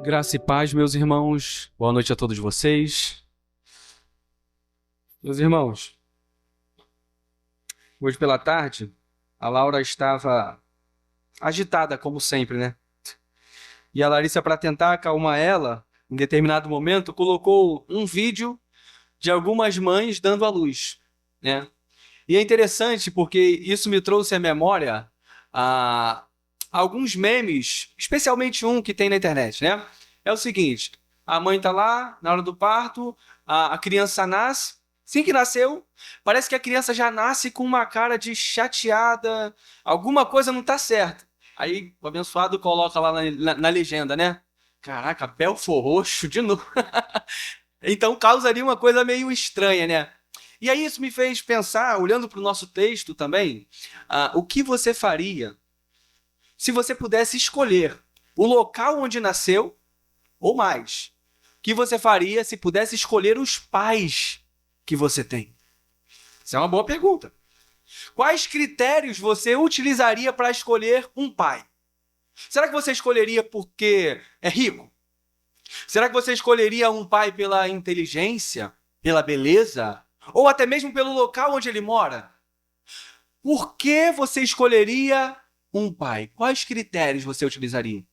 Graça e paz, meus irmãos. Boa noite a todos vocês. Meus irmãos, hoje pela tarde, a Laura estava agitada, como sempre, né? E a Larissa, para tentar acalmar ela, em determinado momento, colocou um vídeo de algumas mães dando à luz, né? E é interessante porque isso me trouxe à memória alguns memes, especialmente um que tem na internet, né? É o seguinte, a mãe tá lá, na hora do parto, a criança nasce, assim que nasceu, parece que a criança já nasce com uma cara de chateada, alguma coisa não tá certa. Aí o abençoado coloca lá na legenda, né? Caraca, Belfor Roxo de novo. Então causaria uma coisa meio estranha, né? E aí isso me fez pensar, olhando para o nosso texto também, o que você faria se você pudesse escolher o local onde nasceu ou mais? O que você faria se pudesse escolher os pais que você tem? Isso é uma boa pergunta. Quais critérios você utilizaria para escolher um pai? Será que você escolheria porque é rico? Será que você escolheria um pai pela inteligência, pela beleza, ou até mesmo pelo local onde ele mora? Por que você escolheria um pai? Quais critérios você utilizaria?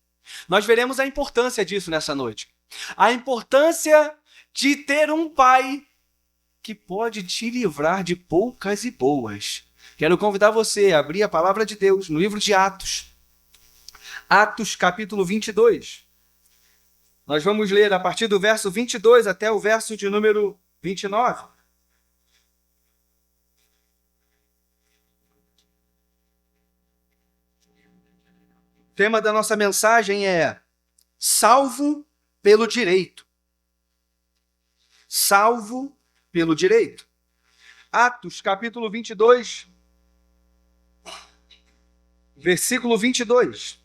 Nós veremos a importância disso nessa noite. A importância de ter um pai que pode te livrar de poucas e boas. Quero convidar você a abrir a palavra de Deus no livro de Atos. Atos, capítulo 22. Nós vamos ler a partir do verso 22 até o verso de número 29. O tema da nossa mensagem é Salvo pelo direito. Salvo pelo direito. Atos, capítulo 22, versículo 22.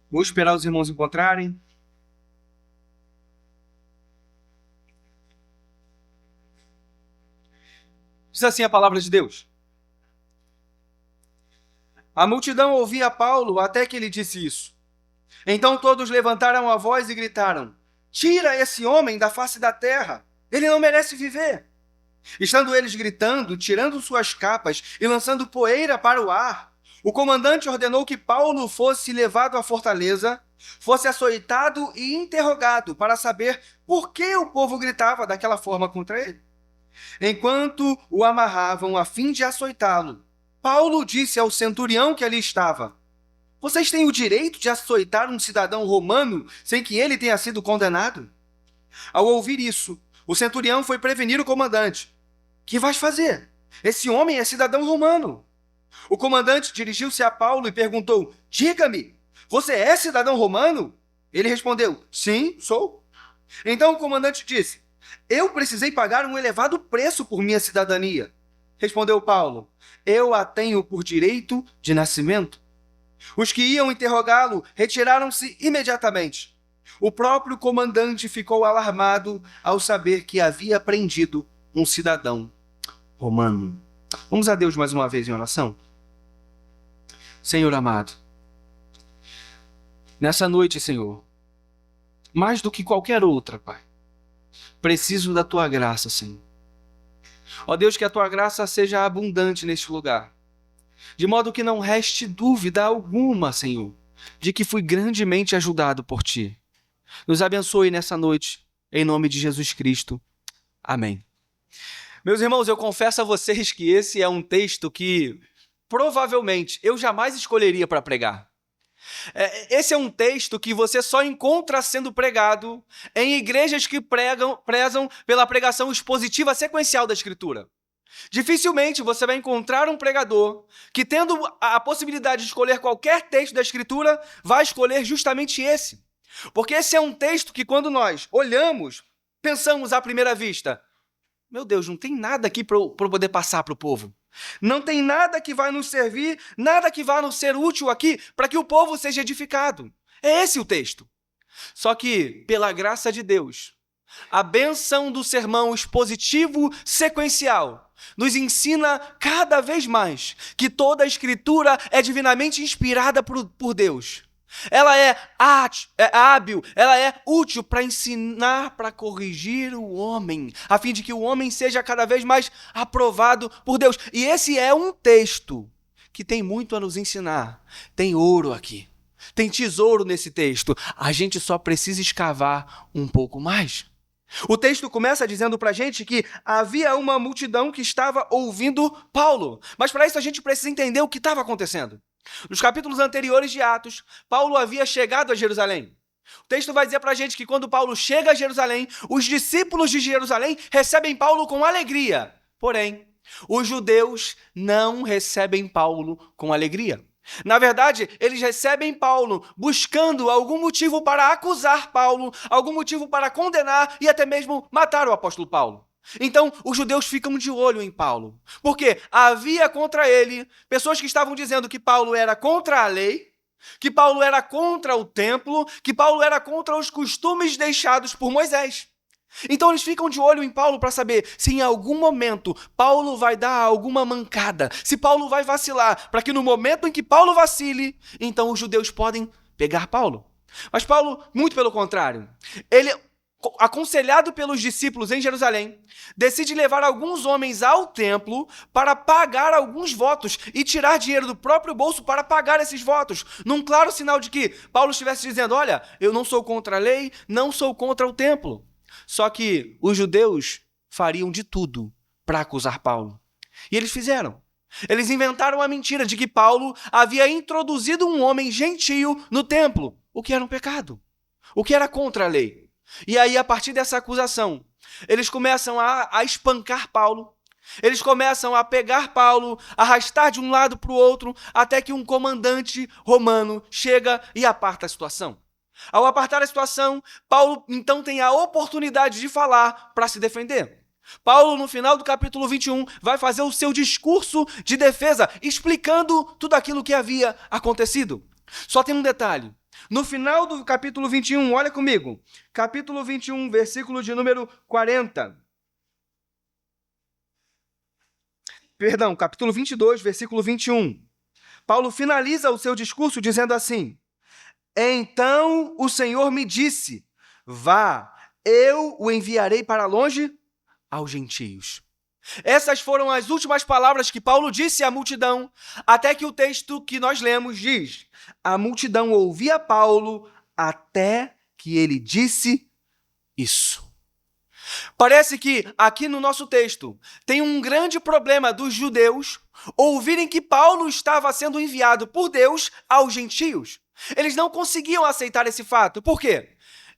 Vou esperar os irmãos encontrarem. Diz assim a palavra de Deus. A multidão ouvia Paulo até que ele disse isso. Então todos levantaram a voz e gritaram: Tira esse homem da face da terra! Ele não merece viver! Estando eles gritando, tirando suas capas e lançando poeira para o ar, o comandante ordenou que Paulo fosse levado à fortaleza, fosse açoitado e interrogado para saber por que o povo gritava daquela forma contra ele. Enquanto o amarravam a fim de açoitá-lo, Paulo disse ao centurião que ali estava: Vocês têm o direito de açoitar um cidadão romano sem que ele tenha sido condenado? Ao ouvir isso, o centurião foi prevenir o comandante. Que vais fazer? Esse homem é cidadão romano. O comandante dirigiu-se a Paulo e perguntou: Diga-me, você é cidadão romano? Ele respondeu: Sim, sou. Então o comandante disse: Eu precisei pagar um elevado preço por minha cidadania. Respondeu Paulo: Eu a tenho por direito de nascimento. Os que iam interrogá-lo retiraram-se imediatamente. O próprio comandante ficou alarmado ao saber que havia prendido um cidadão romano. Vamos a Deus mais uma vez em oração? Senhor amado, nessa noite, Senhor, mais do que qualquer outra, Pai, preciso da Tua graça, Senhor. Ó Deus, que a Tua graça seja abundante neste lugar, de modo que não reste dúvida alguma, Senhor, de que fui grandemente ajudado por Ti. Nos abençoe nessa noite, em nome de Jesus Cristo. Amém. Meus irmãos, eu confesso a vocês que esse é um texto que provavelmente eu jamais escolheria para pregar. Esse é um texto que você só encontra sendo pregado em igrejas que prezam pela pregação expositiva sequencial da Escritura. Dificilmente você vai encontrar um pregador que, tendo a possibilidade de escolher qualquer texto da Escritura, vai escolher justamente esse. Porque esse é um texto que, quando nós olhamos, pensamos à primeira vista: meu Deus, não tem nada aqui para eu poder passar para o povo. Não tem nada que vai nos servir, nada que vai nos ser útil aqui para que o povo seja edificado. É esse o texto. Só que, pela graça de Deus, A bênção do sermão expositivo sequencial nos ensina cada vez mais que toda a Escritura é divinamente inspirada por Deus. Ela é hábil, ela é útil para ensinar, para corrigir o homem, a fim de que o homem seja cada vez mais aprovado por Deus. E esse é um texto que tem muito a nos ensinar. Tem ouro aqui, tem tesouro nesse texto. A gente só precisa escavar um pouco mais. O texto começa dizendo para a gente que havia uma multidão que estava ouvindo Paulo. Mas para isso a gente precisa entender o que estava acontecendo. Nos capítulos anteriores de Atos, Paulo havia chegado a Jerusalém. O texto vai dizer para a gente que quando Paulo chega a Jerusalém, os discípulos de Jerusalém recebem Paulo com alegria. Porém, os judeus não recebem Paulo com alegria. Na verdade, eles recebem Paulo buscando algum motivo para acusar Paulo, algum motivo para condenar e até mesmo matar o apóstolo Paulo. Então, os judeus ficam de olho em Paulo, porque havia contra ele pessoas que estavam dizendo que Paulo era contra a lei, que Paulo era contra o templo, que Paulo era contra os costumes deixados por Moisés. Então eles ficam de olho em Paulo para saber se em algum momento Paulo vai dar alguma mancada, se Paulo vai vacilar, para que no momento em que Paulo vacile, então os judeus podem pegar Paulo. Mas Paulo, muito pelo contrário, ele, aconselhado pelos discípulos em Jerusalém, decide levar alguns homens ao templo para pagar alguns votos e tirar dinheiro do próprio bolso para pagar esses votos, num claro sinal de que Paulo estivesse dizendo: olha, eu não sou contra a lei, não sou contra o templo. Só que os judeus fariam de tudo para acusar Paulo. E eles fizeram. Eles inventaram a mentira de que Paulo havia introduzido um homem gentio no templo, o que era um pecado, o que era contra a lei. E aí, a partir dessa acusação, eles começam a espancar Paulo, eles começam a pegar Paulo, arrastar de um lado para o outro, até que um comandante romano chega e aparta a situação. Ao apartar a situação, Paulo então tem a oportunidade de falar para se defender. Paulo, no final do capítulo 21, vai fazer o seu discurso de defesa, explicando tudo aquilo que havia acontecido. Só tem um detalhe. No final do capítulo 21, olha comigo. Capítulo 21, versículo de número 40. Perdão, capítulo 22, versículo 21. Paulo finaliza o seu discurso dizendo assim: então o Senhor me disse: vá, eu o enviarei para longe aos gentios. Essas foram as últimas palavras que Paulo disse à multidão, até que o texto que nós lemos diz: a multidão ouvia Paulo até que ele disse isso. Parece que aqui no nosso texto tem um grande problema dos judeus ouvirem que Paulo estava sendo enviado por Deus aos gentios. Eles não conseguiam aceitar esse fato. Por quê?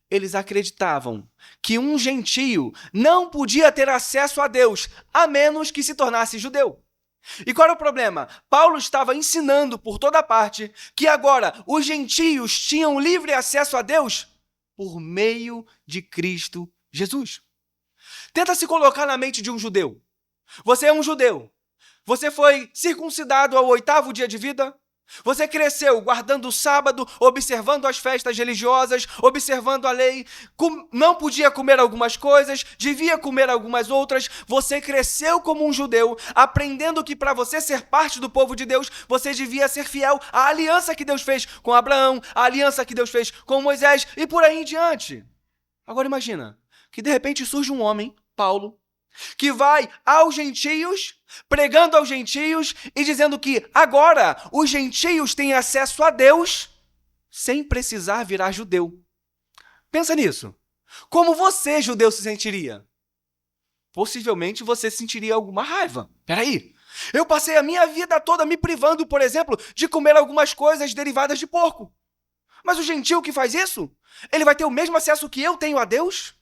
Eles acreditavam que um gentio não podia ter acesso a Deus, a menos que se tornasse judeu. E qual era o problema? Paulo estava ensinando por toda parte que agora os gentios tinham livre acesso a Deus por meio de Cristo Jesus. Tenta se colocar na mente de um judeu. Você é um judeu. Você foi circuncidado ao 8º dia de vida. Você cresceu guardando o sábado, observando as festas religiosas, observando a lei, não podia comer algumas coisas, devia comer algumas outras. Você cresceu como um judeu, aprendendo que para você ser parte do povo de Deus, você devia ser fiel à aliança que Deus fez com Abraão, à aliança que Deus fez com Moisés e por aí em diante. Agora imagina que de repente surge um homem, Paulo, que vai aos gentios, pregando aos gentios e dizendo que agora os gentios têm acesso a Deus sem precisar virar judeu. Pensa nisso. Como você, judeu, se sentiria? Possivelmente você sentiria alguma raiva. Peraí, eu passei a minha vida toda me privando, por exemplo, de comer algumas coisas derivadas de porco. Mas o gentio que faz isso, ele vai ter o mesmo acesso que eu tenho a Deus?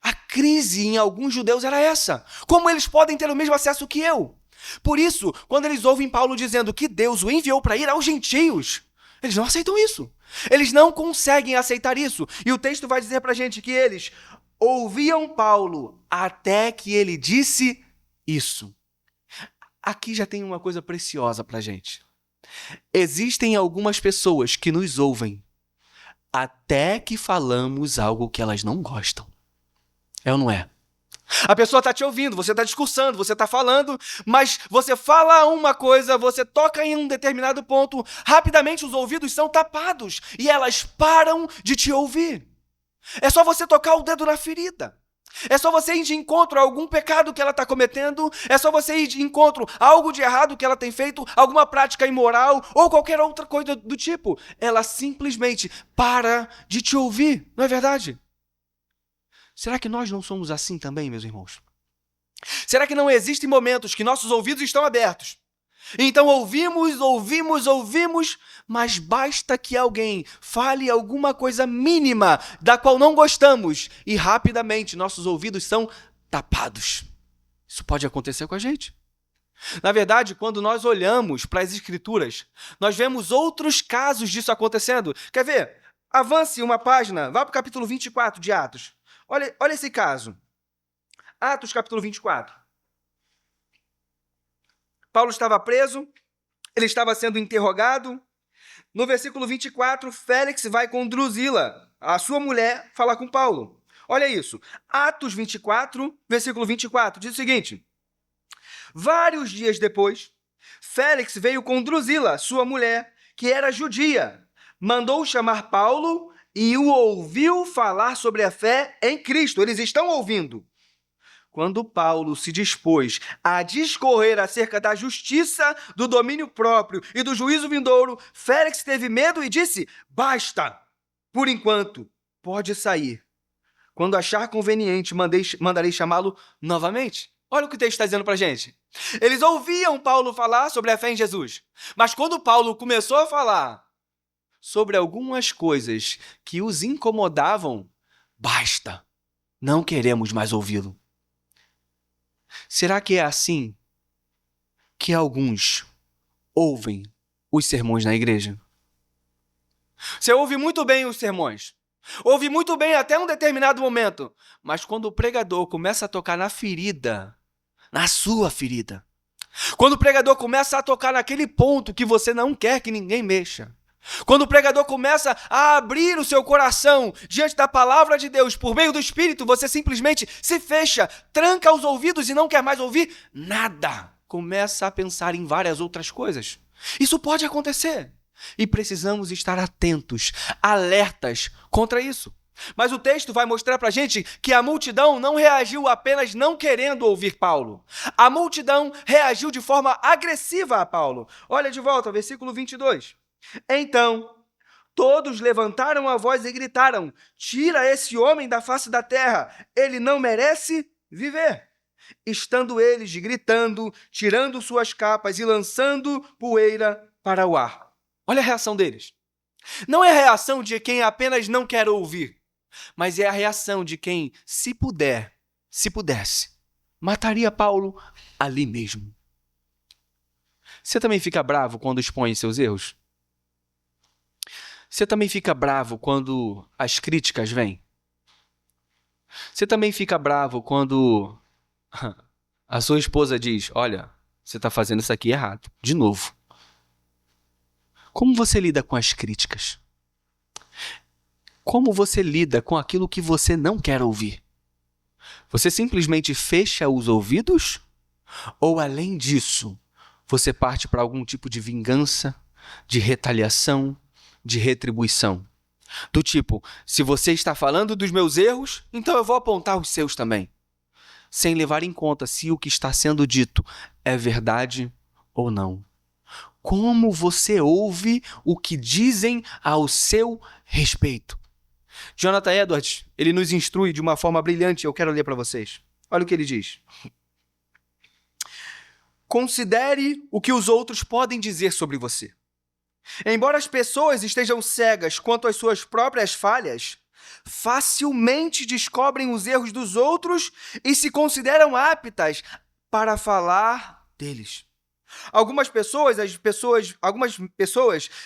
A crise em alguns judeus era essa. Como eles podem ter o mesmo acesso que eu? Por isso, quando eles ouvem Paulo dizendo que Deus o enviou para ir aos gentios, eles não aceitam isso. Eles não conseguem aceitar isso. E o texto vai dizer para a gente que eles ouviam Paulo até que ele disse isso. Aqui já tem uma coisa preciosa para a gente. Existem algumas pessoas que nos ouvem até que falamos algo que elas não gostam. É ou não é? A pessoa está te ouvindo, você está discursando, você está falando, mas você fala uma coisa, você toca em um determinado ponto, rapidamente os ouvidos são tapados e elas param de te ouvir. É só você tocar o dedo na ferida. É só você ir de encontro a algum pecado que ela está cometendo, é só você ir de encontro a algo de errado que ela tem feito, alguma prática imoral ou qualquer outra coisa do tipo. Ela simplesmente para de te ouvir, não é verdade? Será que nós não somos assim também, meus irmãos? Será que não existem momentos que nossos ouvidos estão abertos? Então ouvimos, mas basta que alguém fale alguma coisa mínima da qual não gostamos e rapidamente nossos ouvidos são tapados. Isso pode acontecer com a gente. Na verdade, quando nós olhamos para as Escrituras, nós vemos outros casos disso acontecendo. Quer ver? Avance uma página, vá para o capítulo 24 de Atos. Olha esse caso. Atos, capítulo 24. Paulo estava preso, ele estava sendo interrogado. No versículo 24, Félix vai com Drusila, a sua mulher, falar com Paulo. Olha isso. Atos 24, versículo 24, diz o seguinte. Vários dias depois, Félix veio com Drusila, sua mulher, que era judia. Mandou chamar Paulo e o ouviu falar sobre a fé em Cristo. Eles estão ouvindo. Quando Paulo se dispôs a discorrer acerca da justiça, do domínio próprio e do juízo vindouro, Félix teve medo e disse: basta, por enquanto, pode sair. Quando achar conveniente, mandarei chamá-lo novamente. Olha o que o texto está dizendo para a gente. Eles ouviam Paulo falar sobre a fé em Jesus, mas quando Paulo começou a falar sobre algumas coisas que os incomodavam, basta, não queremos mais ouvi-lo. Será que é assim que alguns ouvem os sermões na igreja? Você ouve muito bem os sermões, ouve muito bem até um determinado momento, mas quando o pregador começa a tocar na ferida, na sua ferida, quando o pregador começa a tocar naquele ponto que você não quer que ninguém mexa, quando o pregador começa a abrir o seu coração diante da palavra de Deus por meio do Espírito, você simplesmente se fecha, tranca os ouvidos e não quer mais ouvir nada. Começa a pensar em várias outras coisas. Isso pode acontecer e precisamos estar atentos, alertas contra isso. Mas o texto vai mostrar para a gente que a multidão não reagiu apenas não querendo ouvir Paulo. A multidão reagiu de forma agressiva a Paulo. Olha de volta, versículo 22. Então, todos levantaram a voz e gritaram: tira esse homem da face da terra, ele não merece viver. Estando eles gritando, tirando suas capas e lançando poeira para o ar. Olha a reação deles. Não é a reação de quem apenas não quer ouvir, mas é a reação de quem, se pudesse, mataria Paulo ali mesmo. Você também fica bravo quando expõe seus erros? Você também fica bravo quando as críticas vêm? Você também fica bravo quando a sua esposa diz: olha, você está fazendo isso aqui errado, de novo. Como você lida com as críticas? Como você lida com aquilo que você não quer ouvir? Você simplesmente fecha os ouvidos? Ou, além disso, você parte para algum tipo de vingança, de retaliação, de retribuição? Do tipo, se você está falando dos meus erros, então eu vou apontar os seus também. Sem levar em conta se o que está sendo dito é verdade ou não. Como você ouve o que dizem ao seu respeito? Jonathan Edwards, ele nos instrui de uma forma brilhante, eu quero ler para vocês. Olha o que ele diz. Considere o que os outros podem dizer sobre você. Embora as pessoas estejam cegas quanto às suas próprias falhas, facilmente descobrem os erros dos outros e se consideram aptas para falar deles. Algumas pessoas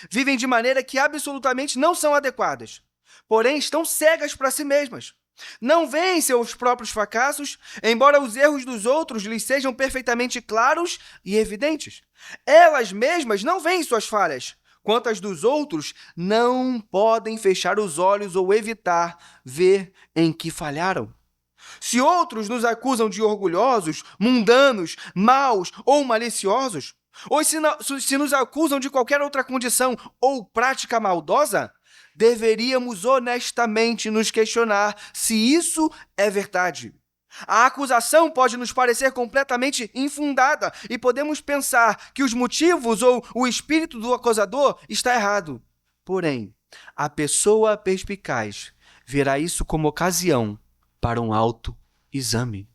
vivem de maneira que absolutamente não são adequadas, porém estão cegas para si mesmas. Não veem seus próprios fracassos, embora os erros dos outros lhes sejam perfeitamente claros e evidentes. Elas mesmas não veem suas falhas. Quanto às dos outros, não podem fechar os olhos ou evitar ver em que falharam. Se outros nos acusam de orgulhosos, mundanos, maus ou maliciosos, ou se nos acusam de qualquer outra condição ou prática maldosa, deveríamos honestamente nos questionar se isso é verdade. A acusação pode nos parecer completamente infundada e podemos pensar que os motivos ou o espírito do acusador está errado. Porém, a pessoa perspicaz verá isso como ocasião para um autoexame.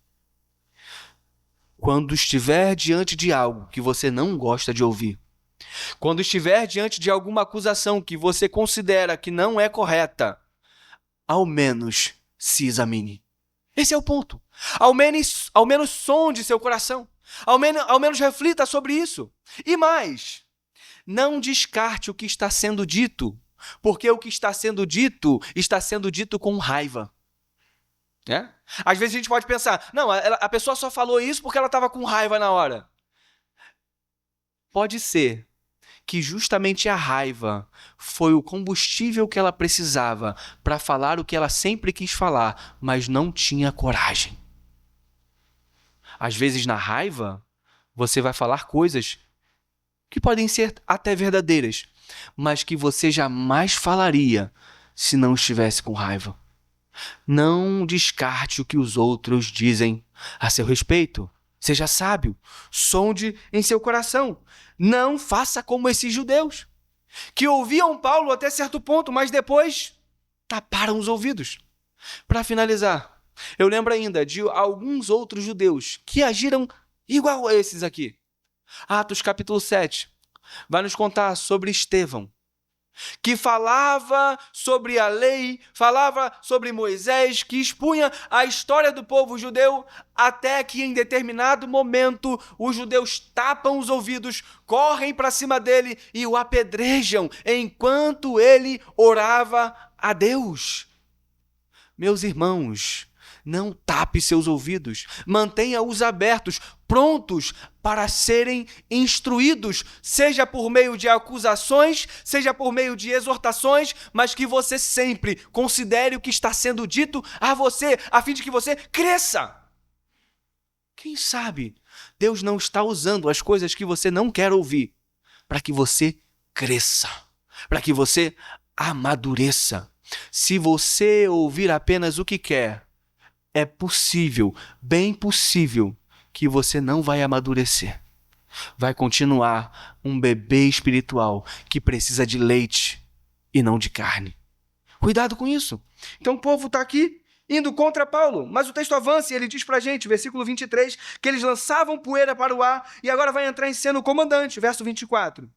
Quando estiver diante de algo que você não gosta de ouvir, quando estiver diante de alguma acusação que você considera que não é correta, ao menos se examine. Esse é o ponto. Ao menos sonde seu coração. Ao menos reflita sobre isso. E mais, não descarte o que está sendo dito, porque o que está sendo dito com raiva. Às vezes a gente pode pensar, não, a pessoa só falou isso porque ela estava com raiva na hora. Pode ser que justamente a raiva foi o combustível que ela precisava para falar o que ela sempre quis falar, mas não tinha coragem. Às vezes, na raiva, você vai falar coisas que podem ser até verdadeiras, mas que você jamais falaria se não estivesse com raiva. Não descarte o que os outros dizem a seu respeito. Seja sábio, sonde em seu coração. Não faça como esses judeus, que ouviam Paulo até certo ponto, mas depois taparam os ouvidos. Para finalizar, eu lembro ainda de alguns outros judeus que agiram igual a esses aqui. Atos capítulo 7 vai nos contar sobre Estevão, que falava sobre a lei, falava sobre Moisés, que expunha a história do povo judeu, até que em determinado momento os judeus tapam os ouvidos, correm para cima dele e o apedrejam enquanto ele orava a Deus. Meus irmãos, não tape seus ouvidos, mantenha-os abertos, prontos para serem instruídos, seja por meio de acusações, seja por meio de exortações, mas que você sempre considere o que está sendo dito a você, a fim de que você cresça. Quem sabe Deus não está usando as coisas que você não quer ouvir para que você cresça, para que você amadureça. Se você ouvir apenas o que quer, é possível, bem possível, que você não vai amadurecer. Vai continuar um bebê espiritual que precisa de leite e não de carne. Cuidado com isso. Então o povo está aqui indo contra Paulo, mas o texto avança e ele diz para a gente, versículo 23, que eles lançavam poeira para o ar e agora vai entrar em cena o comandante, verso 24.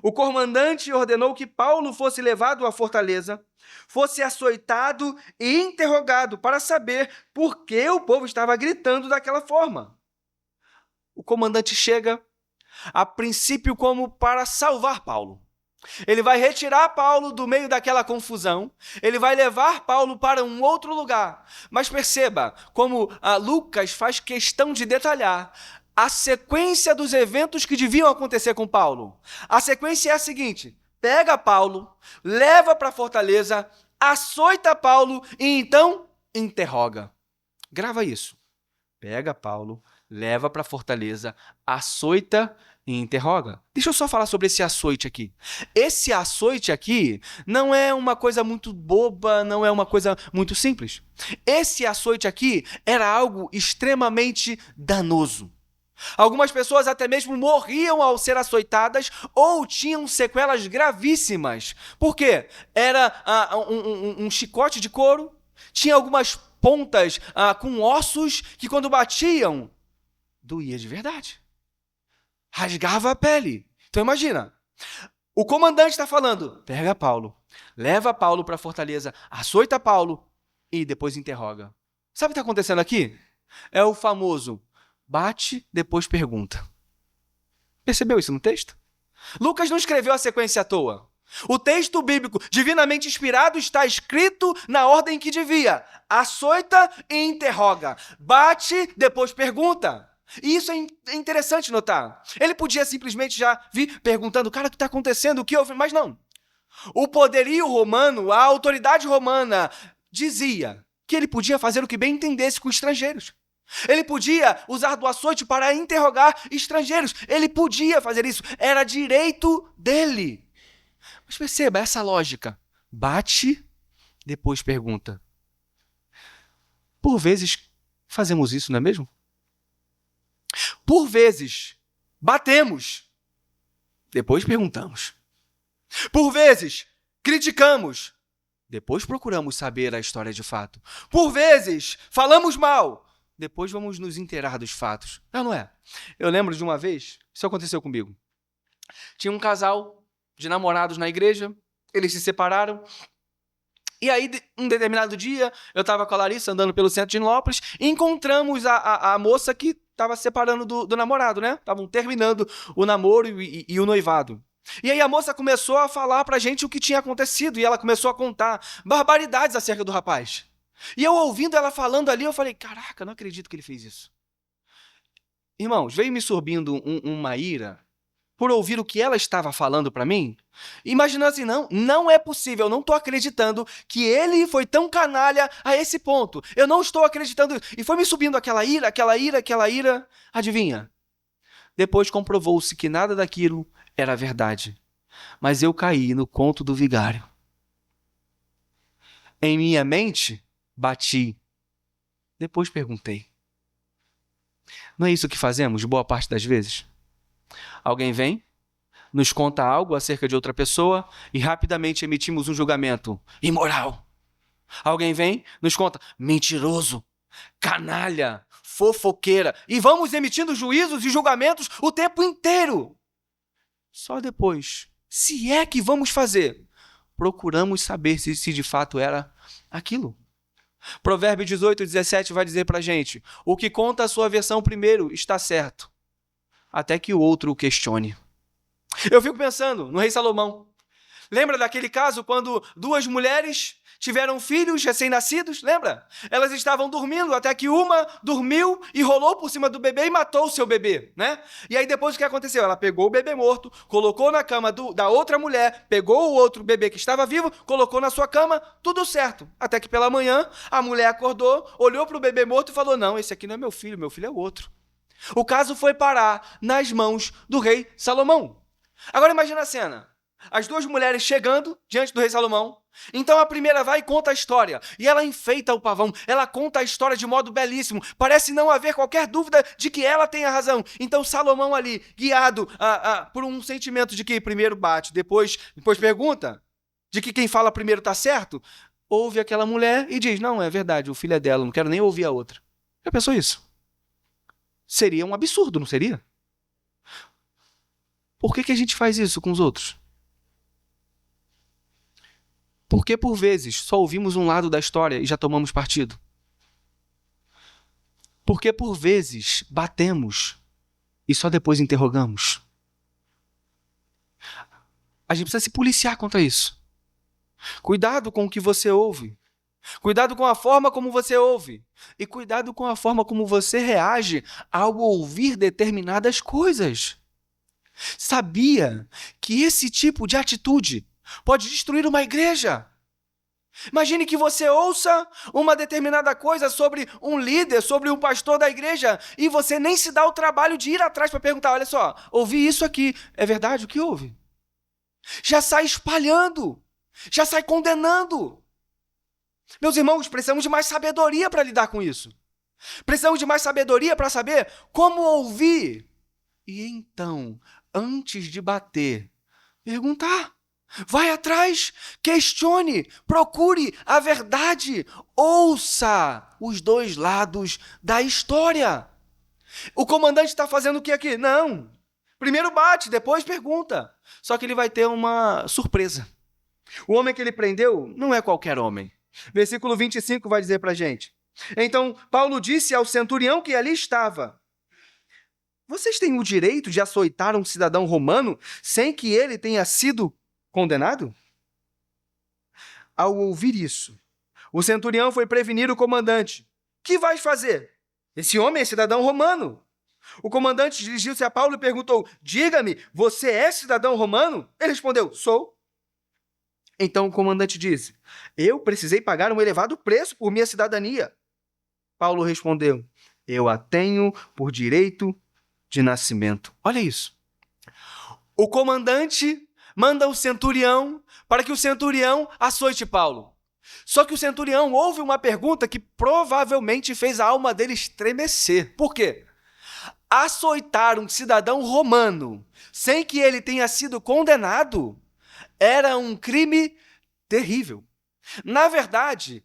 O comandante ordenou que Paulo fosse levado à fortaleza, fosse açoitado e interrogado para saber por que o povo estava gritando daquela forma. O comandante chega, a princípio, como para salvar Paulo. Ele vai retirar Paulo do meio daquela confusão, ele vai levar Paulo para um outro lugar. Mas perceba como Lucas faz questão de detalhar a sequência dos eventos que deviam acontecer com Paulo. A sequência é a seguinte: pega Paulo, leva para a fortaleza, açoita Paulo e então interroga. Grava isso. Pega Paulo, leva para a fortaleza, açoita e interroga. Deixa eu só falar sobre esse açoite aqui. Esse açoite aqui não é uma coisa muito boba, não é uma coisa muito simples. Esse açoite aqui era algo extremamente danoso. Algumas pessoas até mesmo morriam ao ser açoitadas ou tinham sequelas gravíssimas. Por quê? Era um chicote de couro, tinha algumas pontas com ossos que quando batiam, doía de verdade. Rasgava a pele. Então imagina, o comandante está falando, pega Paulo, leva Paulo para a fortaleza, açoita Paulo e depois interroga. Sabe o que está acontecendo aqui? É o famoso bate, depois pergunta. Percebeu isso no texto? Lucas não escreveu a sequência à toa. O texto bíblico, divinamente inspirado, está escrito na ordem que devia. Açoita e interroga. Bate, depois pergunta. E isso é interessante notar. Ele podia simplesmente já vir perguntando, cara, o que está acontecendo? O que houve? Mas não. O poderio romano, a autoridade romana dizia que ele podia fazer o que bem entendesse com estrangeiros. Ele podia usar do açoite para interrogar estrangeiros. Ele podia fazer isso. Era direito dele. Mas perceba essa lógica. Bate, depois pergunta. Por vezes fazemos isso, não é mesmo? Por vezes batemos, depois perguntamos. Por vezes criticamos, depois procuramos saber a história de fato. Por vezes falamos mal, depois vamos nos inteirar dos fatos. Não é? Eu lembro de uma vez, isso aconteceu comigo. Tinha um casal de namorados na igreja, eles se separaram. E aí, um determinado dia, eu estava com a Larissa andando pelo centro de Nilópolis e encontramos a moça que estava se separando do namorado, né? Estavam terminando o namoro e o noivado. E aí a moça começou a falar pra gente o que tinha acontecido e ela começou a contar barbaridades acerca do rapaz. E eu ouvindo ela falando ali, eu falei, caraca, não acredito que ele fez isso. Irmãos, veio me surgindo uma ira por ouvir o que ela estava falando para mim, imaginando assim, não é possível, eu não estou acreditando que ele foi tão canalha a esse ponto. Eu não estou acreditando. E foi me subindo aquela ira. Adivinha? Depois comprovou-se que nada daquilo era verdade. Mas eu caí no conto do vigário. Em minha mente, bati. Depois perguntei. Não é isso que fazemos boa parte das vezes? Alguém vem, nos conta algo acerca de outra pessoa e rapidamente emitimos um julgamento imoral. Alguém vem, nos conta mentiroso, canalha, fofoqueira e vamos emitindo juízos e julgamentos o tempo inteiro. Só depois, se é que vamos fazer, procuramos saber se de fato era aquilo. Provérbios 18, 17 vai dizer pra gente, o que conta a sua versão primeiro está certo, até que o outro o questione. Eu fico pensando no rei Salomão. Lembra daquele caso quando duas mulheres tiveram filhos recém-nascidos? Lembra? Elas estavam dormindo até que uma dormiu e rolou por cima do bebê e matou o seu bebê, né? E aí depois o que aconteceu? Ela pegou o bebê morto, colocou na cama da outra mulher, pegou o outro bebê que estava vivo, colocou na sua cama, tudo certo. Até que pela manhã a mulher acordou, olhou para o bebê morto e falou, não, esse aqui não é meu filho é o outro. O caso foi parar nas mãos do rei Salomão. Agora imagina a cena. As duas mulheres chegando diante do rei Salomão. Então a primeira vai e conta a história. E ela enfeita o pavão. Ela conta a história de modo belíssimo. Parece não haver qualquer dúvida de que ela tem a razão. Então Salomão ali, guiado por um sentimento de que primeiro bate, depois pergunta, de que quem fala primeiro está certo, ouve aquela mulher e diz, não, é verdade, o filho é dela, não quero nem ouvir a outra. Já pensou isso? Seria um absurdo, não seria? Por que a gente faz isso com os outros? Porque, por vezes, só ouvimos um lado da história e já tomamos partido. Porque, por vezes, batemos e só depois interrogamos. A gente precisa se policiar contra isso. Cuidado com o que você ouve. Cuidado com a forma como você ouve. E cuidado com a forma como você reage ao ouvir determinadas coisas. Sabia que esse tipo de atitude pode destruir uma igreja? Imagine que você ouça uma determinada coisa sobre um líder, sobre um pastor da igreja, e você nem se dá o trabalho de ir atrás para perguntar, olha só, ouvi isso aqui, é verdade o que houve? Já sai espalhando, já sai condenando. Meus irmãos, precisamos de mais sabedoria para lidar com isso. Precisamos de mais sabedoria para saber como ouvir. E então, antes de bater, perguntar. Vai atrás, questione, procure a verdade, ouça os dois lados da história. O comandante está fazendo o que aqui? Não. Primeiro bate, depois pergunta. Só que ele vai ter uma surpresa. O homem que ele prendeu não é qualquer homem. Versículo 25 vai dizer para a gente. Então, Paulo disse ao centurião que ali estava, vocês têm o direito de açoitar um cidadão romano sem que ele tenha sido condenado? Ao ouvir isso, o centurião foi prevenir o comandante. Que vais fazer? Esse homem é cidadão romano. O comandante dirigiu-se a Paulo e perguntou, diga-me, você é cidadão romano? Ele respondeu, sou. Então o comandante disse: eu precisei pagar um elevado preço por minha cidadania. Paulo respondeu: eu a tenho por direito de nascimento. Olha isso. O comandante manda o centurião para que o centurião açoite Paulo. Só que o centurião ouve uma pergunta que provavelmente fez a alma dele estremecer. Por quê? Açoitar um cidadão romano sem que ele tenha sido condenado era um crime terrível. Na verdade,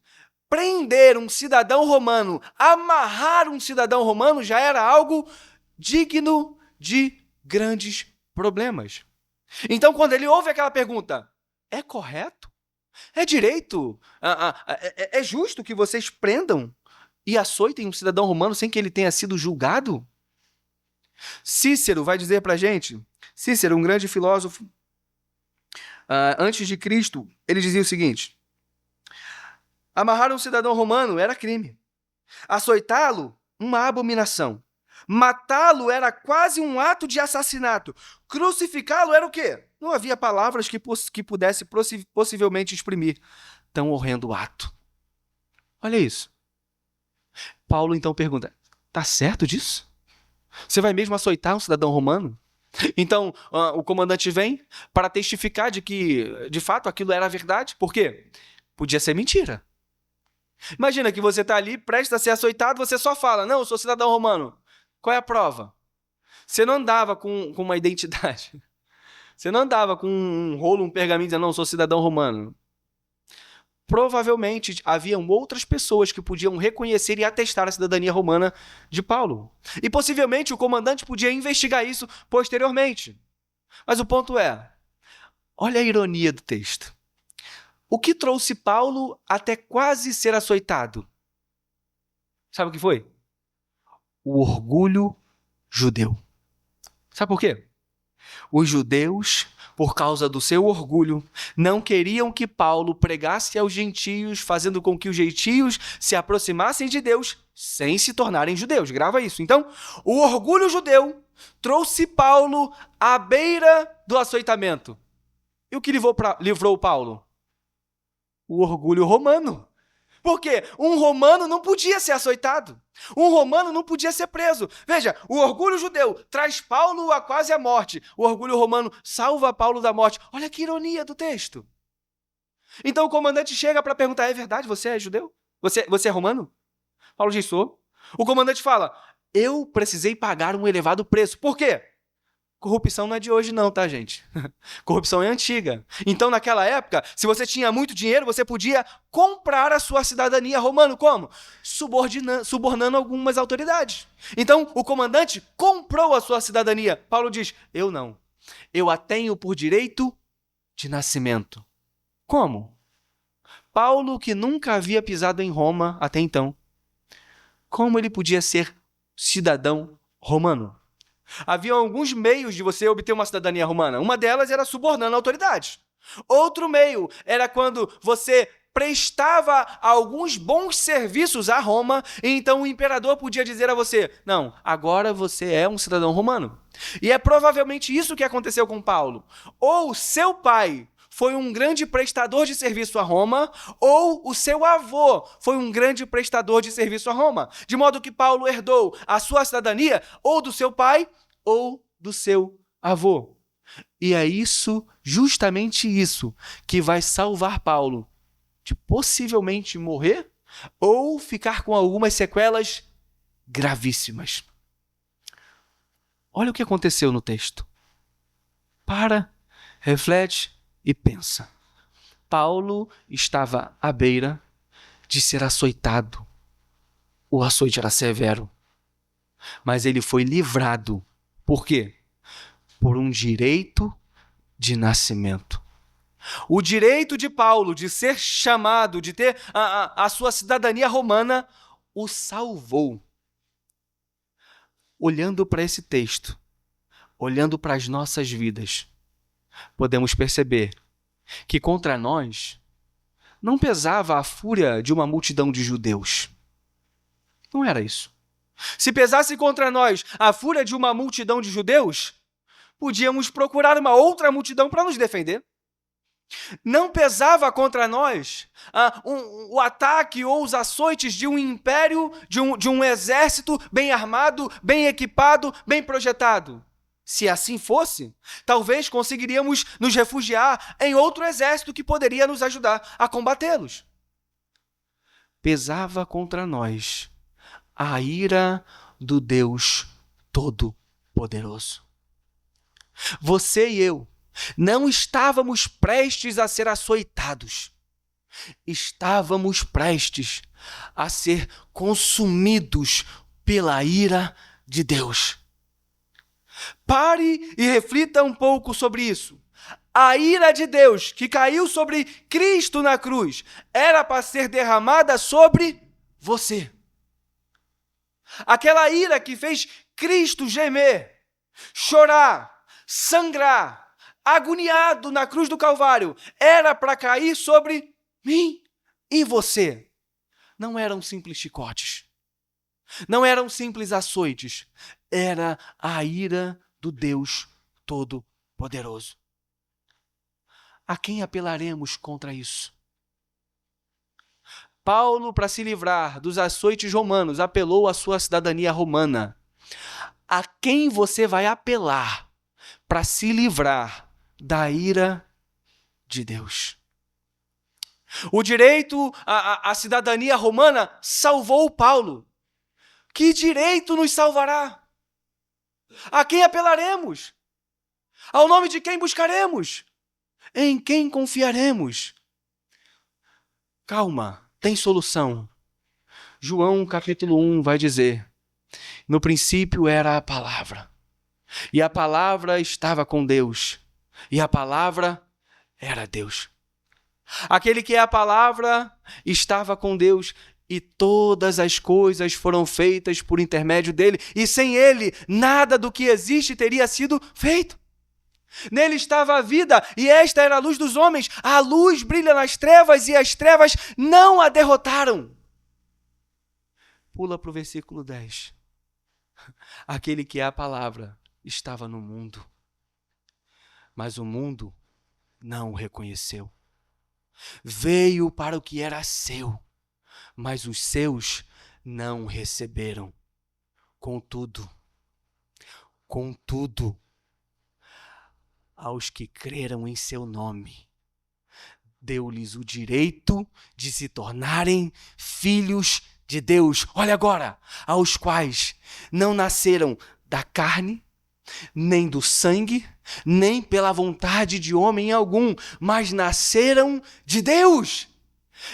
prender um cidadão romano, amarrar um cidadão romano já era algo digno de grandes problemas. Então, quando ele ouve aquela pergunta, é correto? É direito? É justo que vocês prendam e açoitem um cidadão romano sem que ele tenha sido julgado? Cícero vai dizer para a gente, Cícero, um grande filósofo, antes de Cristo, ele dizia o seguinte: amarrar um cidadão romano era crime. Açoitá-lo, uma abominação. Matá-lo era quase um ato de assassinato. Crucificá-lo era o quê? Não havia palavras que pudesse possivelmente exprimir tão horrendo ato. Olha isso. Paulo então pergunta: tá certo disso? Você vai mesmo açoitar um cidadão romano? Então o comandante vem para testificar de que, de fato, aquilo era verdade. Por quê? Podia ser mentira. Imagina que você está ali, prestes a ser açoitado, você só fala: não, eu sou cidadão romano. Qual é a prova? Você não andava com uma identidade. Você não andava com um rolo, um pergaminho, dizendo: não, eu sou cidadão romano. Provavelmente haviam outras pessoas que podiam reconhecer e atestar a cidadania romana de Paulo. E possivelmente o comandante podia investigar isso posteriormente. Mas o ponto é, olha a ironia do texto. O que trouxe Paulo até quase ser açoitado? Sabe o que foi? O orgulho judeu. Sabe por quê? Os judeus, por causa do seu orgulho, não queriam que Paulo pregasse aos gentios, fazendo com que os gentios se aproximassem de Deus sem se tornarem judeus. Grava isso. Então, o orgulho judeu trouxe Paulo à beira do açoitamento. E o que livrou Paulo? O orgulho romano. Por quê? Um romano não podia ser açoitado. Um romano não podia ser preso. Veja, o orgulho judeu traz Paulo a quase a morte. O orgulho romano salva Paulo da morte. Olha que ironia do texto. Então o comandante chega para perguntar: é verdade, você é judeu? Você é romano? Paulo diz: sou. O comandante fala: eu precisei pagar um elevado preço. Por quê? Corrupção não é de hoje não, tá, gente? Corrupção é antiga. Então, naquela época, se você tinha muito dinheiro, você podia comprar a sua cidadania romana. Como? Subornando algumas autoridades. Então, o comandante comprou a sua cidadania. Paulo diz: eu não. Eu a tenho por direito de nascimento. Como? Paulo, que nunca havia pisado em Roma até então, como ele podia ser cidadão romano? Havia alguns meios de você obter uma cidadania romana. Uma delas era subornando autoridades. Outro meio era quando você prestava alguns bons serviços a Roma, e então o imperador podia dizer a você: não, agora você é um cidadão romano. E é provavelmente isso que aconteceu com Paulo. Ou seu pai foi um grande prestador de serviço a Roma, ou o seu avô foi um grande prestador de serviço a Roma. De modo que Paulo herdou a sua cidadania ou do seu pai ou do seu avô. E é isso, justamente isso, que vai salvar Paulo de possivelmente morrer ou ficar com algumas sequelas gravíssimas. Olha o que aconteceu no texto. Para, reflete e pensa. Paulo estava à beira de ser açoitado. O açoite era severo. Mas ele foi livrado. Por quê? Por um direito de nascimento. O direito de Paulo de ser chamado, de ter a sua cidadania romana, o salvou. Olhando para esse texto, olhando para as nossas vidas, podemos perceber que contra nós não pesava a fúria de uma multidão de judeus. Não era isso. Se pesasse contra nós a fúria de uma multidão de judeus, podíamos procurar uma outra multidão para nos defender. Não pesava contra nós o ataque ou os açoites de um império, de um exército bem armado, bem equipado, bem projetado. Se assim fosse, talvez conseguiríamos nos refugiar em outro exército que poderia nos ajudar a combatê-los. Pesava contra nós a ira do Deus Todo-Poderoso. Você e eu não estávamos prestes a ser açoitados. Estávamos prestes a ser consumidos pela ira de Deus. Pare e reflita um pouco sobre isso. A ira de Deus que caiu sobre Cristo na cruz era para ser derramada sobre você. Aquela ira que fez Cristo gemer, chorar, sangrar, agoniado na cruz do Calvário, era para cair sobre mim e você. Não eram simples chicotes. Não eram simples açoites. Era a ira do Deus Todo-Poderoso. A quem apelaremos contra isso? Paulo, para se livrar dos açoites romanos, apelou à sua cidadania romana. A quem você vai apelar para se livrar da ira de Deus? O direito à cidadania romana salvou Paulo. Que direito nos salvará? A quem apelaremos? Ao nome de quem buscaremos? Em quem confiaremos? Calma, tem solução. João capítulo 1 vai dizer: no princípio era a palavra, e a palavra estava com Deus, e a palavra era Deus. Aquele que é a palavra estava com Deus, e todas as coisas foram feitas por intermédio dele, e sem ele nada do que existe teria sido feito. Nele estava a vida, e esta era a luz dos homens. A luz brilha nas trevas, e as trevas não a derrotaram. Pula para o versículo 10. Aquele que é a palavra estava no mundo, mas o mundo não o reconheceu. Veio para o que era seu, mas os seus não o receberam. Contudo, aos que creram em seu nome, deu-lhes o direito de se tornarem filhos de Deus. Olha agora, aos quais não nasceram da carne, nem do sangue, nem pela vontade de homem algum, mas nasceram de Deus.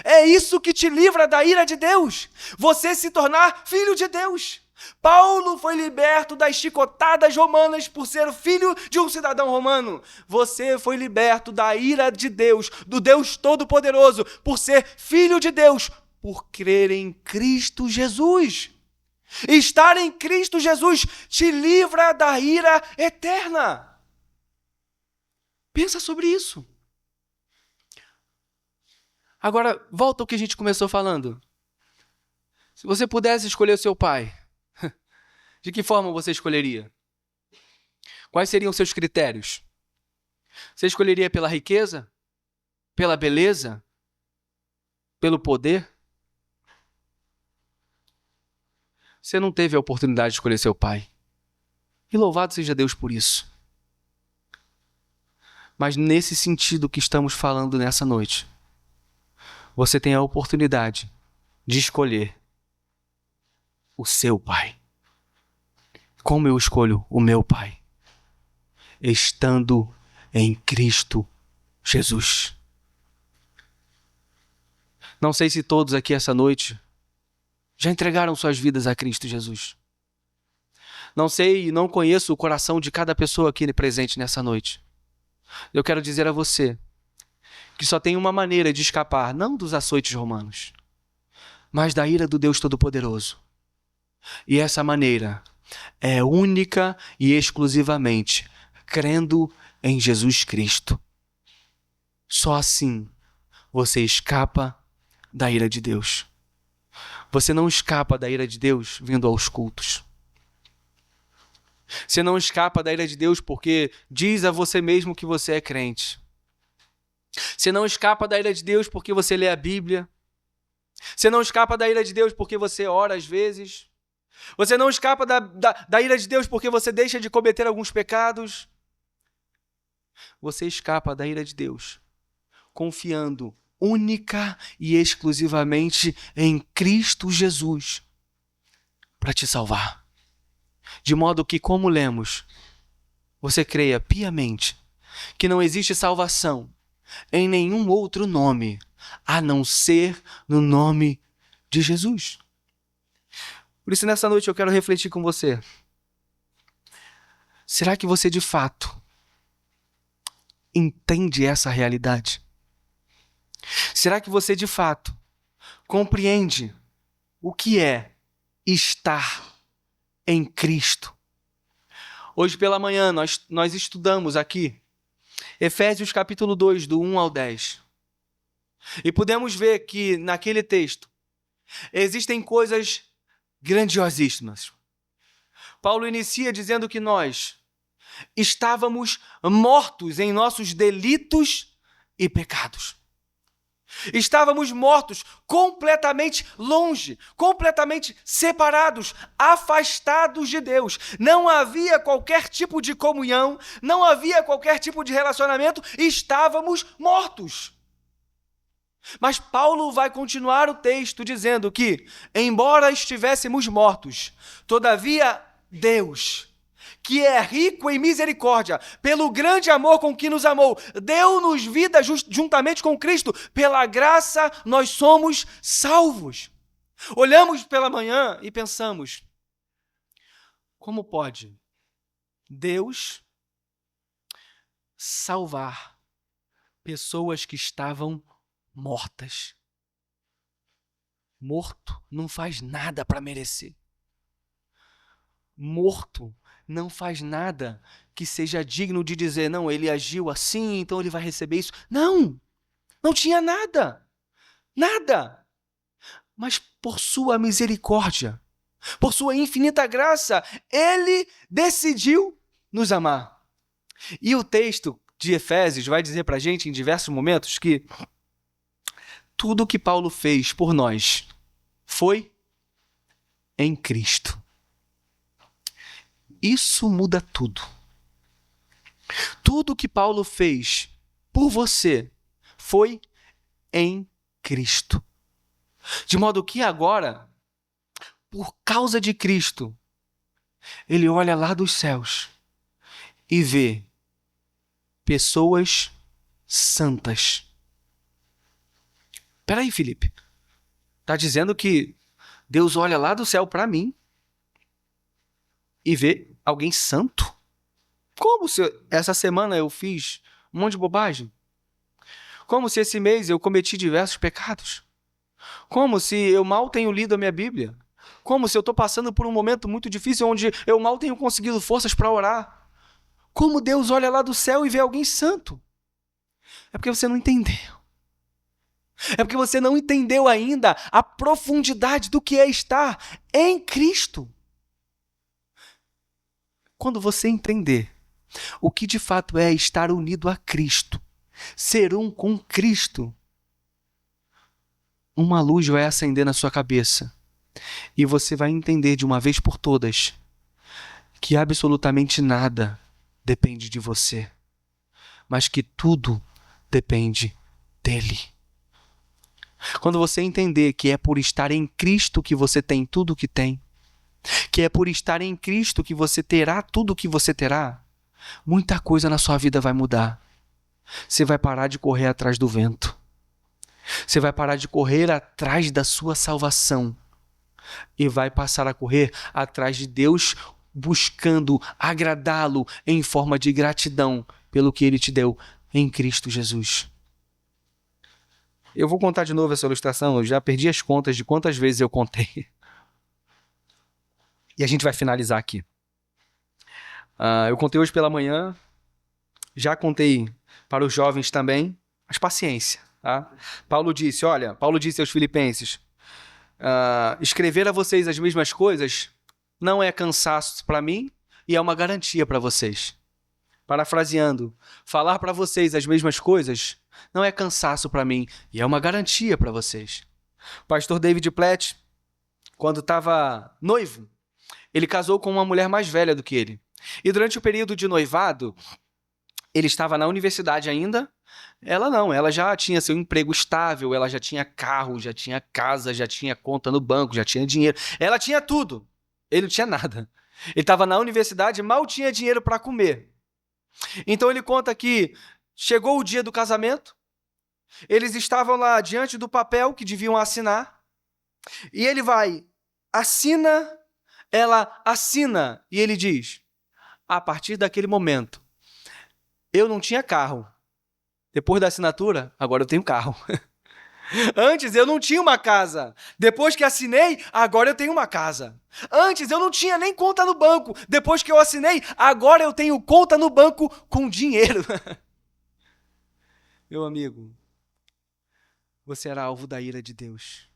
É isso que te livra da ira de Deus, você se tornar filho de Deus. Paulo foi liberto das chicotadas romanas por ser filho de um cidadão romano. Você foi liberto da ira de Deus, do Deus Todo-Poderoso, por ser filho de Deus, por crer em Cristo Jesus. Estar em Cristo Jesus te livra da ira eterna. Pensa sobre isso. Agora, volta ao que a gente começou falando. Se você pudesse escolher o seu pai, de que forma você escolheria? Quais seriam os seus critérios? Você escolheria pela riqueza? Pela beleza? Pelo poder? Você não teve a oportunidade de escolher seu pai. E louvado seja Deus por isso. Mas nesse sentido que estamos falando nessa noite, você tem a oportunidade de escolher o seu pai. Como eu escolho o meu pai? Estando em Cristo Jesus. Não sei se todos aqui essa noite já entregaram suas vidas a Cristo Jesus. Não sei e não conheço o coração de cada pessoa aqui presente nessa noite. Eu quero dizer a você que só tem uma maneira de escapar, não dos açoites romanos, mas da ira do Deus Todo-Poderoso. E essa maneira é única e exclusivamente crendo em Jesus Cristo. Só assim você escapa da ira de Deus. Você não escapa da ira de Deus vindo aos cultos. Você não escapa da ira de Deus porque diz a você mesmo que você é crente. Você não escapa da ira de Deus porque você lê a Bíblia. Você não escapa da ira de Deus porque você ora às vezes. Você não escapa da ira de Deus porque você deixa de cometer alguns pecados. Você escapa da ira de Deus confiando única e exclusivamente em Cristo Jesus para te salvar. De modo que, como lemos, você creia piamente que não existe salvação em nenhum outro nome, a não ser no nome de Jesus. Por isso, nessa noite, eu quero refletir com você. Será que você, de fato, entende essa realidade? Será que você, de fato, compreende o que é estar em Cristo? Hoje pela manhã, nós estudamos aqui Efésios capítulo 2, do 1 ao 10. E podemos ver que naquele texto existem coisas grandiosíssimas. Paulo inicia dizendo que nós estávamos mortos em nossos delitos e pecados. Estávamos mortos, completamente longe, completamente separados, afastados de Deus. Não havia qualquer tipo de comunhão, não havia qualquer tipo de relacionamento, estávamos mortos. Mas Paulo vai continuar o texto dizendo que, embora estivéssemos mortos, todavia Deus, que é rico em misericórdia, pelo grande amor com que nos amou, deu-nos vida juntamente com Cristo. Pela graça nós somos salvos. Olhamos pela manhã e pensamos, como pode Deus salvar pessoas que estavam mortas? Morto não faz nada para merecer. Morto não faz nada que seja digno de dizer, não, ele agiu assim, então ele vai receber isso. Não, não tinha nada, nada. Mas por sua misericórdia, por sua infinita graça, ele decidiu nos amar. E o texto de Efésios vai dizer para a gente em diversos momentos que tudo o que Paulo fez por nós foi em Cristo. Isso muda tudo. Tudo que Paulo fez por você foi em Cristo. De modo que agora, por causa de Cristo, ele olha lá dos céus e vê pessoas santas. Peraí, Felipe. Está dizendo que Deus olha lá do céu para mim e vê alguém santo? Como se essa semana eu fiz um monte de bobagem? Como se esse mês eu cometi diversos pecados? Como se eu mal tenho lido a minha Bíblia? Como se eu estou passando por um momento muito difícil onde eu mal tenho conseguido forças para orar? Como Deus olha lá do céu e vê alguém santo? É porque você não entendeu. É porque você não entendeu ainda a profundidade do que é estar em Cristo. Quando você entender o que de fato é estar unido a Cristo, ser um com Cristo, uma luz vai acender na sua cabeça e você vai entender de uma vez por todas que absolutamente nada depende de você, mas que tudo depende dele. Quando você entender que é por estar em Cristo que você tem tudo o que tem, que é por estar em Cristo que você terá tudo o que você terá, muita coisa na sua vida vai mudar. Você vai parar de correr atrás do vento. Você vai parar de correr atrás da sua salvação e vai passar a correr atrás de Deus, buscando agradá-lo em forma de gratidão pelo que Ele te deu em Cristo Jesus. Eu vou contar de novo essa ilustração, eu já perdi as contas de quantas vezes eu contei. E a gente vai finalizar aqui. Eu contei hoje pela manhã, já contei para os jovens também, mas paciência. Tá? Paulo disse aos filipenses, escrever a vocês as mesmas coisas não é cansaço para mim e é uma garantia para vocês. Parafraseando, falar para vocês as mesmas coisas não é cansaço para mim e é uma garantia para vocês. O pastor David Platt, quando estava noivo, ele casou com uma mulher mais velha do que ele. E durante o período de noivado, ele estava na universidade ainda. Ela não, ela já tinha seu emprego estável, ela já tinha carro, já tinha casa, já tinha conta no banco, já tinha dinheiro. Ela tinha tudo. Ele não tinha nada. Ele estava na universidade e mal tinha dinheiro para comer. Então ele conta que chegou o dia do casamento, eles estavam lá diante do papel que deviam assinar, e ele vai, assina, ela assina, e ele diz, a partir daquele momento, eu não tinha carro. Depois da assinatura, agora eu tenho carro. Antes eu não tinha uma casa. Depois que assinei, agora eu tenho uma casa. Antes eu não tinha nem conta no banco. Depois que eu assinei, agora eu tenho conta no banco com dinheiro. Meu amigo, você era alvo da ira de Deus.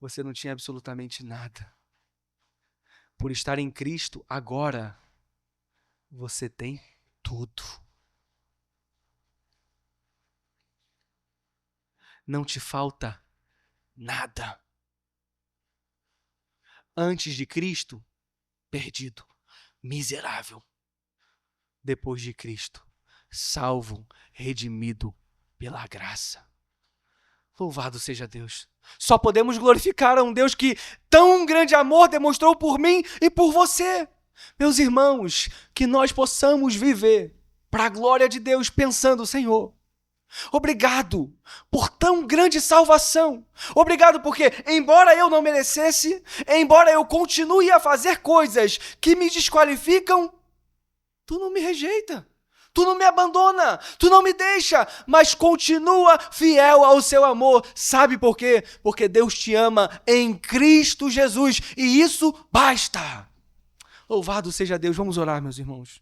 Você não tinha absolutamente nada. Por estar em Cristo, agora você tem tudo. Não te falta nada. Antes de Cristo, perdido, miserável. Depois de Cristo, salvo, redimido pela graça. Louvado seja Deus. Só podemos glorificar a um Deus que tão grande amor demonstrou por mim e por você. Meus irmãos, que nós possamos viver para a glória de Deus pensando, Senhor, obrigado por tão grande salvação. Obrigado porque, embora eu não merecesse, embora eu continue a fazer coisas que me desqualificam, tu não me rejeita, tu não me abandona, tu não me deixa, mas continua fiel ao seu amor. Sabe por quê? Porque Deus te ama em Cristo Jesus e isso basta. Louvado seja Deus. Vamos orar, meus irmãos.